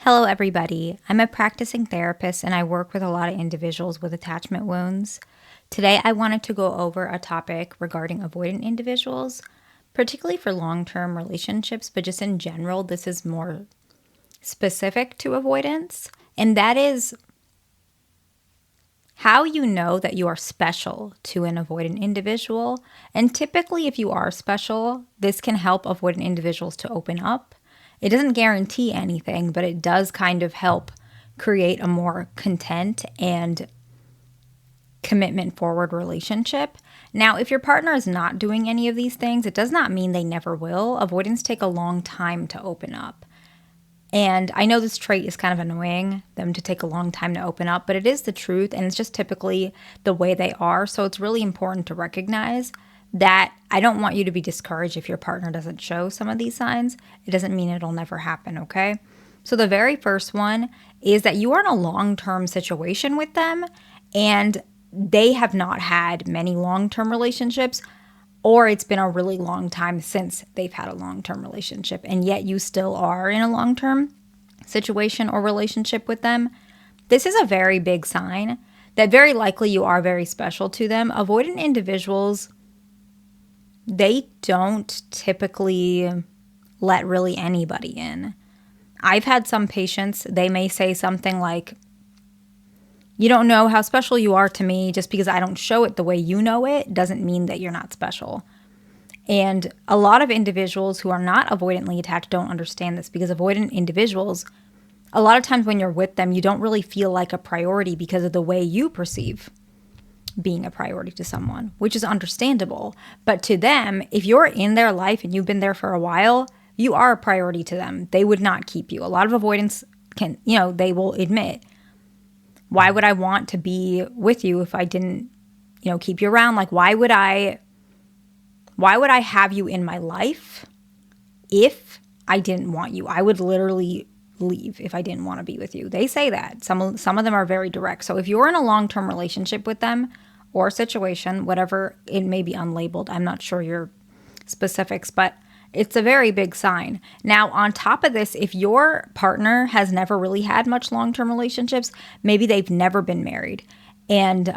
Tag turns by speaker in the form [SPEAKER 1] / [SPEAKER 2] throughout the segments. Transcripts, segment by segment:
[SPEAKER 1] Hello, everybody. I'm a practicing therapist and I work with a lot of individuals with attachment wounds. Today, I wanted to go over a topic regarding avoidant individuals, particularly for long term relationships, but just in general, this is more specific to avoidance. And that is how you know that you are special to an avoidant individual. And typically, if you are special, this can help avoidant individuals to open up. It doesn't guarantee anything, but it does kind of help create a more content and commitment forward relationship. Now, if your partner is not doing any of these things, it does not mean they never will. Avoidants take a long time to open up. And I know this trait is kind of annoying, them to take a long time to open up, but it is the truth and it's just typically the way they are. So it's really important to recognize that I don't want you to be discouraged if your partner doesn't show some of these signs. It doesn't mean it'll never happen, okay? So the very first one is that you are in a long-term situation with them and they have not had many long-term relationships, or it's been a really long time since they've had a long-term relationship, and yet you still are in a long-term situation or relationship with them. This is a very big sign that very likely you are very special to them. Avoidant individuals, they don't typically let really anybody in. I've had some patients, they may say something like, "You don't know how special you are to me. Just because I don't show it the way you know it doesn't mean that you're not special." And a lot of individuals who are not avoidantly attached don't understand this, because avoidant individuals, a lot of times when you're with them, you don't really feel like a priority because of the way you perceive being a priority to someone, which is understandable. But to them, if you're in their life and you've been there for a while, you are a priority to them. They would not keep you. A lot of avoidants can, they will admit, why would I want to be with you if I didn't, keep you around? Like, why would I have you in my life if I didn't want you? I would literally leave if I didn't want to be with you. They say that. Some of them are very direct. So if you're in a long-term relationship with them or situation, whatever, it may be unlabeled. I'm not sure your specifics, but it's a very big sign. Now, on top of this, if your partner has never really had much long-term relationships, maybe they've never been married, and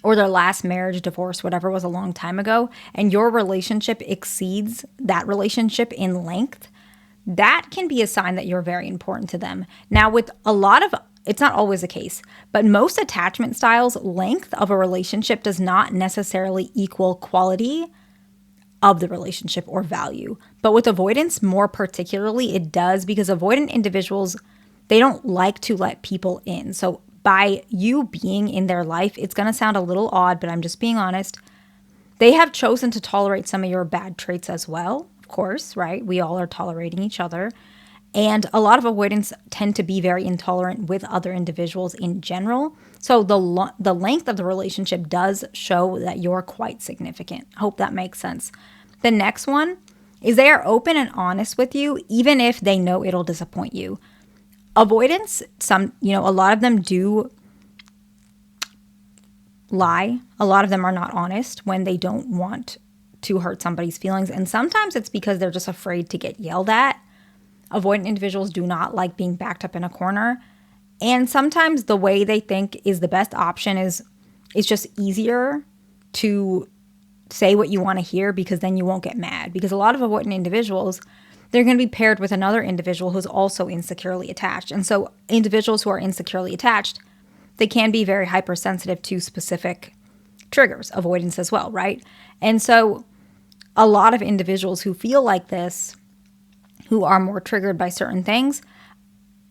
[SPEAKER 1] or their last marriage, divorce, whatever, was a long time ago, and your relationship exceeds that relationship in length, that can be a sign that you're very important to them. Now, with a lot of, it's not always the case, but most attachment styles, length of a relationship does not necessarily equal quality of the relationship or value. But with avoidance, more particularly, it does, because avoidant individuals, they don't like to let people in. So by you being in their life, it's going to sound a little odd, but I'm just being honest. They have chosen to tolerate some of your bad traits as well, of course, right? We all are tolerating each other. And a lot of avoidants tend to be very intolerant with other individuals in general. So the length of the relationship does show that you're quite significant. Hope that makes sense. The next one is they are open and honest with you, even if they know it'll disappoint you. Avoidance, a lot of them do lie. A lot of them are not honest when they don't want to hurt somebody's feelings. And sometimes it's because they're just afraid to get yelled at. Avoidant individuals do not like being backed up in a corner. And sometimes the way they think is the best option is just easier to say what you want to hear, because then you won't get mad. Because a lot of avoidant individuals, they're going to be paired with another individual who's also insecurely attached. And so individuals who are insecurely attached, they can be very hypersensitive to specific triggers, avoidance as well, right? And so a lot of individuals who feel like this, who are more triggered by certain things,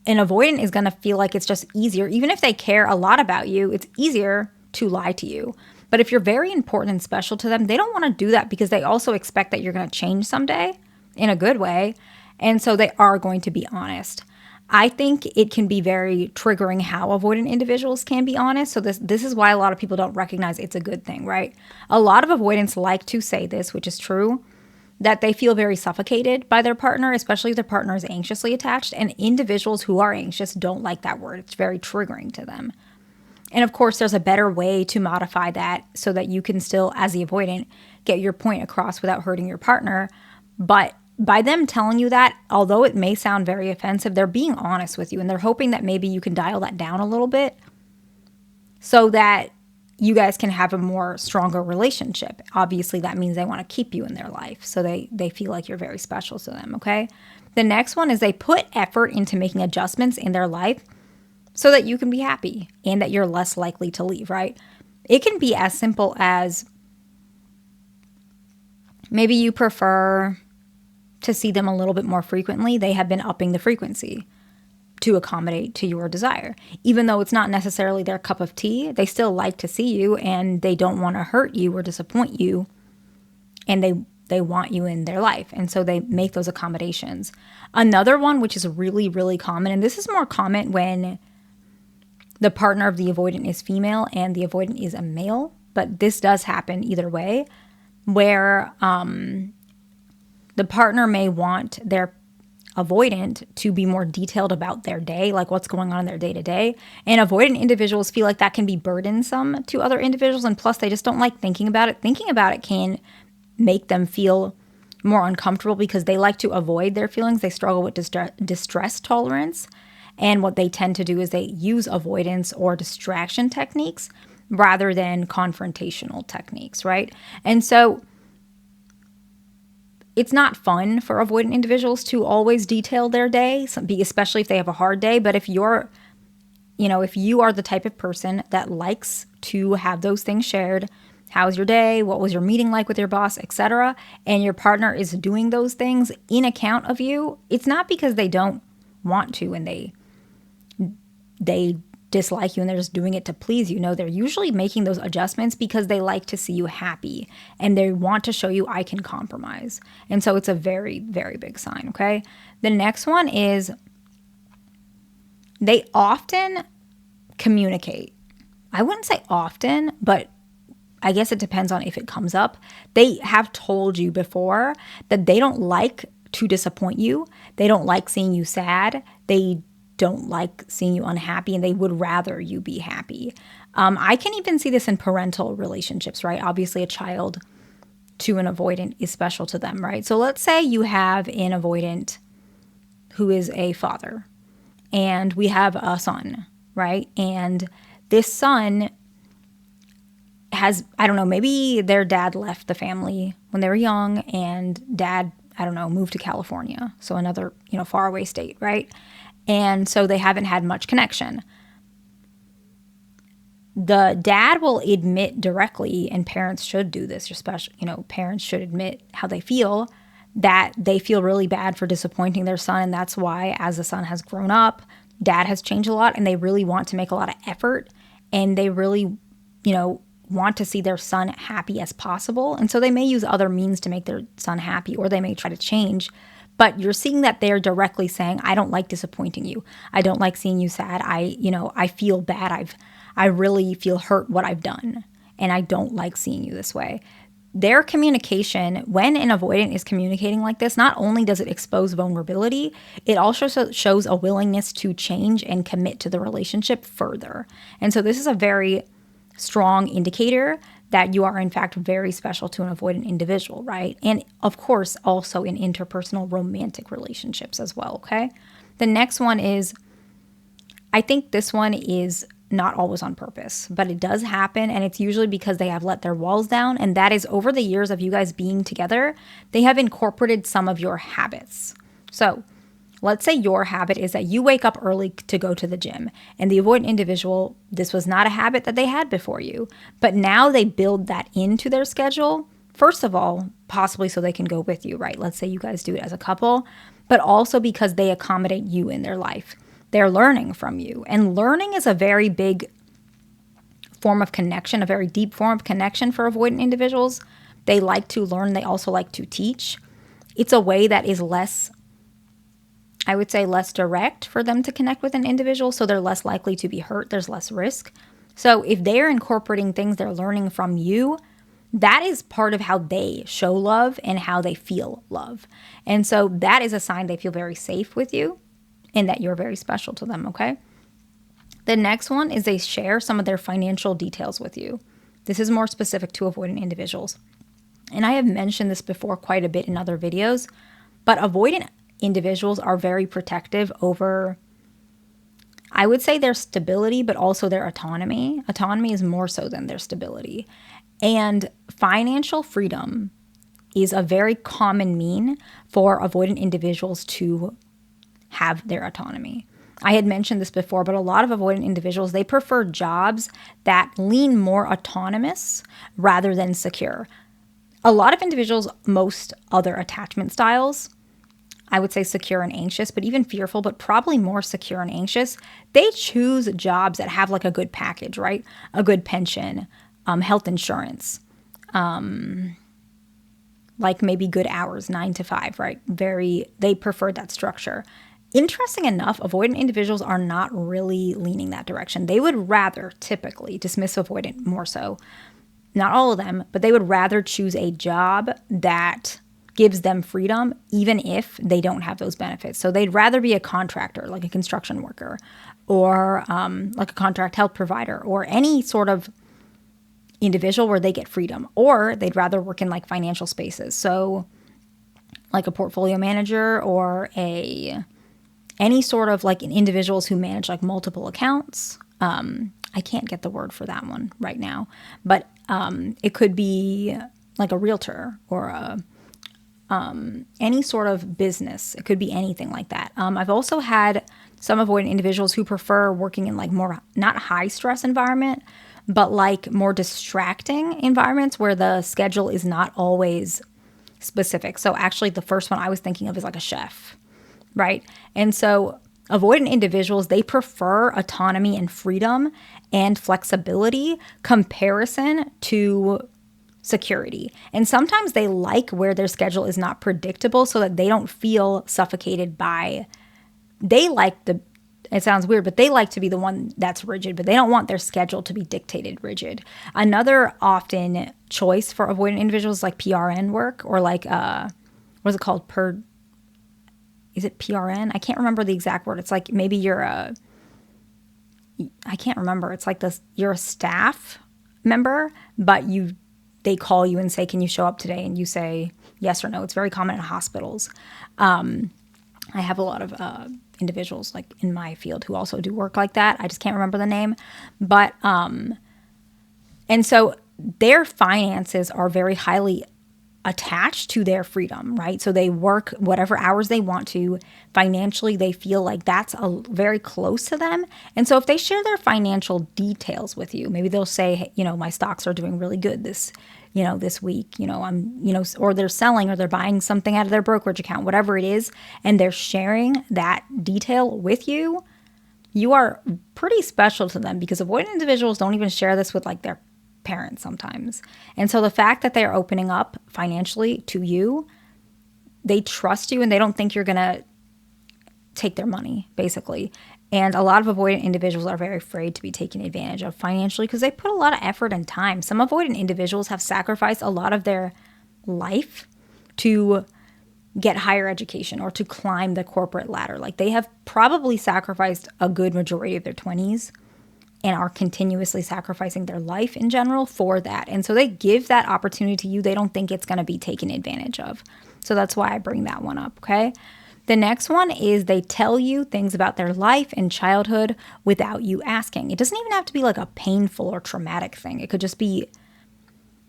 [SPEAKER 1] an avoidant is going to feel like it's just easier. Even if they care a lot about you, it's easier to lie to you. But if you're very important and special to them, they don't want to do that, because they also expect that you're going to change someday in a good way. And so they are going to be honest. I think it can be very triggering how avoidant individuals can be honest. So this is why a lot of people don't recognize it's a good thing, right? A lot of avoidants like to say this, which is true, that they feel very suffocated by their partner, especially if their partner is anxiously attached. And individuals who are anxious don't like that word. It's very triggering to them. And of course, there's a better way to modify that so that you can still, as the avoidant, get your point across without hurting your partner. But by them telling you that, although it may sound very offensive, they're being honest with you and they're hoping that maybe you can dial that down a little bit so that you guys can have a more stronger relationship. Obviously, that means they want to keep you in their life. So they feel like you're very special to them, okay? The next one is they put effort into making adjustments in their life so that you can be happy and that you're less likely to leave, right? It can be as simple as maybe you prefer to see them a little bit more frequently. They have been upping the frequency to accommodate to your desire. Even though it's not necessarily their cup of tea, they still like to see you and they don't want to hurt you or disappoint you. And they want you in their life. And so they make those accommodations. Another one, which is really, really common, and this is more common when the partner of the avoidant is female and the avoidant is a male, but this does happen either way, where the partner may want their avoidant to be more detailed about their day, like what's going on in their day to day. And avoidant individuals feel like that can be burdensome to other individuals. And plus, they just don't like thinking about it. Thinking about it can make them feel more uncomfortable because they like to avoid their feelings. They struggle with distress tolerance. And what they tend to do is they use avoidance or distraction techniques rather than confrontational techniques, right? And so it's not fun for avoidant individuals to always detail their day, especially if they have a hard day. But if you are the type of person that likes to have those things shared, how's your day? What was your meeting like with your boss, etc., and your partner is doing those things in account of you, it's not because they don't want to and they dislike you and they're just doing it to please you. No, they're usually making those adjustments because they like to see you happy and they want to show you I can compromise. And so it's a very, very big sign, okay? The next one is they often communicate. I wouldn't say often, but I guess it depends on if it comes up. They have told you before that they don't like to disappoint you. They don't like seeing you sad. They don't like seeing you unhappy and they would rather you be happy. I can even see this in parental relationships, right? Obviously, a child to an avoidant is special to them, right? So let's say you have an avoidant who is a father and we have a son, right? And this son has, I don't know, maybe their dad left the family when they were young and dad, I don't know, moved to California. So another, faraway state, right? And so they haven't had much connection. The dad will admit directly, and parents should do this, especially, parents should admit how they feel, that they feel really bad for disappointing their son. And that's why, as the son has grown up, dad has changed a lot and they really want to make a lot of effort and they really, want to see their son happy as possible. And so they may use other means to make their son happy, or they may try to change. But you're seeing that they're directly saying, I don't like disappointing you. I don't like seeing you sad. I feel bad. I really feel hurt what I've done. And I don't like seeing you this way. Their communication, when an avoidant is communicating like this, not only does it expose vulnerability, it also shows a willingness to change and commit to the relationship further. And so this is a very strong indicator that you are in fact very special to an avoidant individual, right? And of course, also in interpersonal romantic relationships as well, okay? The next one is, I think this one is not always on purpose, but it does happen, and it's usually because they have let their walls down, and that is over the years of you guys being together, they have incorporated some of your habits. So let's say your habit is that you wake up early to go to the gym, and the avoidant individual, this was not a habit that they had before you, but now they build that into their schedule. First of all, possibly so they can go with you, right? Let's say you guys do it as a couple, but also because they accommodate you in their life. They're learning from you, and learning is a very big form of connection, a very deep form of connection for avoidant individuals. They like to learn. They also like to teach. It's a way that is less, I would say, less direct for them to connect with an individual, so they're less likely to be hurt. There's less risk. So if they're incorporating things they're learning from you, that is part of how they show love and how they feel love. And so that is a sign they feel very safe with you and that you're very special to them, okay? The next one is they share some of their financial details with you. This is more specific to avoidant individuals. And I have mentioned this before quite a bit in other videos, But avoidant individuals are very protective over, I would say, their stability, but also their autonomy. Autonomy is more so than their stability. And financial freedom is a very common mean for avoidant individuals to have their autonomy. I had mentioned this before, but a lot of avoidant individuals, they prefer jobs that lean more autonomous rather than secure. A lot of individuals, most other attachment styles, I would say secure and anxious, but even fearful, but probably more secure and anxious, they choose jobs that have like a good package, right? A good pension, health insurance, like maybe good hours, 9 to 5, right? They prefer that structure. Interesting enough, avoidant individuals are not really leaning that direction. They would rather typically dismiss avoidant more so. Not all of them, but they would rather choose a job that gives them freedom, even if they don't have those benefits. So they'd rather be a contractor, like a construction worker, or like a contract health provider, or any sort of individual where they get freedom. Or they'd rather work in like financial spaces. So like a portfolio manager or any sort of like individuals who manage like multiple accounts. I can't get the word for that one right now, but it could be like a realtor or any sort of business. It could be anything like that. I've also had some avoidant individuals who prefer working in like more, not high stress environment, but like more distracting environments where the schedule is not always specific. So actually the first one I was thinking of is like a chef, right? And so avoidant individuals, they prefer autonomy and freedom and flexibility comparison to security. And sometimes they like where their schedule is not predictable so that they don't feel suffocated by, it sounds weird, but they like to be the one that's rigid, but they don't want their schedule to be dictated rigid. Another often choice for avoidant individuals is like PRN work or like, what's it called? Is it PRN? I can't remember the exact word. It's like maybe I can't remember. It's like you're a staff member, but they call you and say, can you show up today? And you say yes or no. It's very common in hospitals. I have a lot of individuals like in my field who also do work like that. I just can't remember the name. But, and so their finances are very highly attached to their freedom, right? So they work whatever hours they want to. Financially, they feel like that's very close to them. And so if they share their financial details with you, maybe they'll say, hey, my stocks are doing really good this week, or they're selling or they're buying something out of their brokerage account, whatever it is, and they're sharing that detail with you, you are pretty special to them because avoidant individuals don't even share this with like their parents sometimes. And so the fact that they're opening up financially to you, they trust you and they don't think you're going to take their money, basically. And a lot of avoidant individuals are very afraid to be taken advantage of financially because they put a lot of effort and time. Some avoidant individuals have sacrificed a lot of their life to get higher education or to climb the corporate ladder. Like they have probably sacrificed a good majority of their 20s and are continuously sacrificing their life in general for that. And so they give that opportunity to you. They don't think it's going to be taken advantage of. So that's why I bring that one up, okay? The next one is they tell you things about their life and childhood without you asking. It doesn't even have to be like a painful or traumatic thing. It could just be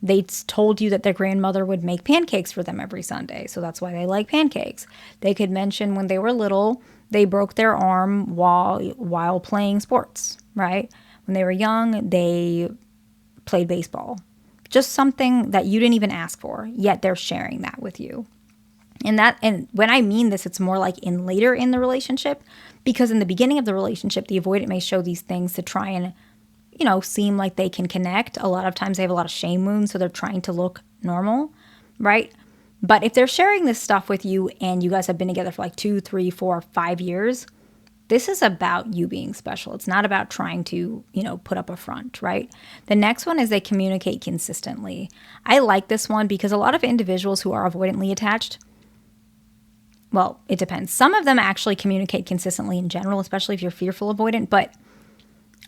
[SPEAKER 1] they told you that their grandmother would make pancakes for them every Sunday, so that's why they like pancakes. They could mention when they were little, they broke their arm while playing sports, right? When they were young, they played baseball. Just something that you didn't even ask for, yet they're sharing that with you. And when I mean this, it's more like later in the relationship, because in the beginning of the relationship, the avoidant may show these things to try and, seem like they can connect. A lot of times they have a lot of shame wounds, so they're trying to look normal, right? But if they're sharing this stuff with you and you guys have been together for like 2, 3, 4, 5 years, this is about you being special. It's not about trying to, put up a front, right? The next one is they communicate consistently. I like this one because a lot of individuals who are avoidantly attached, well, it depends. Some of them actually communicate consistently in general, especially if you're fearful avoidant, but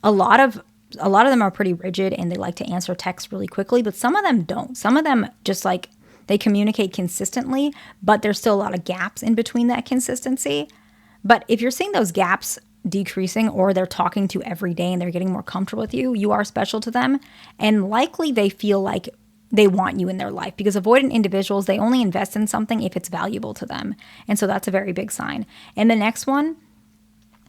[SPEAKER 1] a lot of them are pretty rigid and they like to answer texts really quickly, but some of them don't. Some of them just like They communicate consistently, but there's still a lot of gaps in between that consistency. But if you're seeing those gaps decreasing, or they're talking to you every day and they're getting more comfortable with you, you are special to them. And likely they feel like they want you in their life, because avoidant individuals, they only invest in something if it's valuable to them. And so that's a very big sign. And the next one,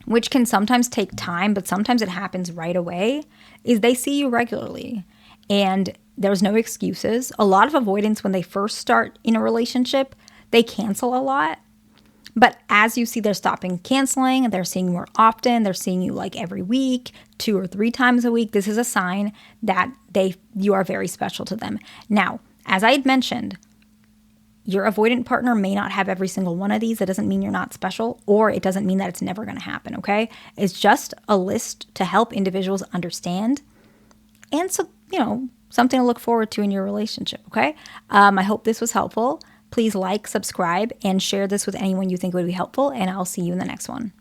[SPEAKER 1] which can sometimes take time, but sometimes it happens right away, is they see you regularly and there's no excuses. A lot of avoidants, when they first start in a relationship, they cancel a lot. But as you see, they're stopping canceling, they're seeing you more often, they're seeing you like every week, 2 or 3 times a week. This is a sign that you are very special to them. Now, as I had mentioned, your avoidant partner may not have every single one of these. That doesn't mean you're not special, or it doesn't mean that it's never going to happen, okay? It's just a list to help individuals understand, and so, something to look forward to in your relationship, okay? I hope this was helpful. Please like, subscribe, and share this with anyone you think would be helpful, and I'll see you in the next one.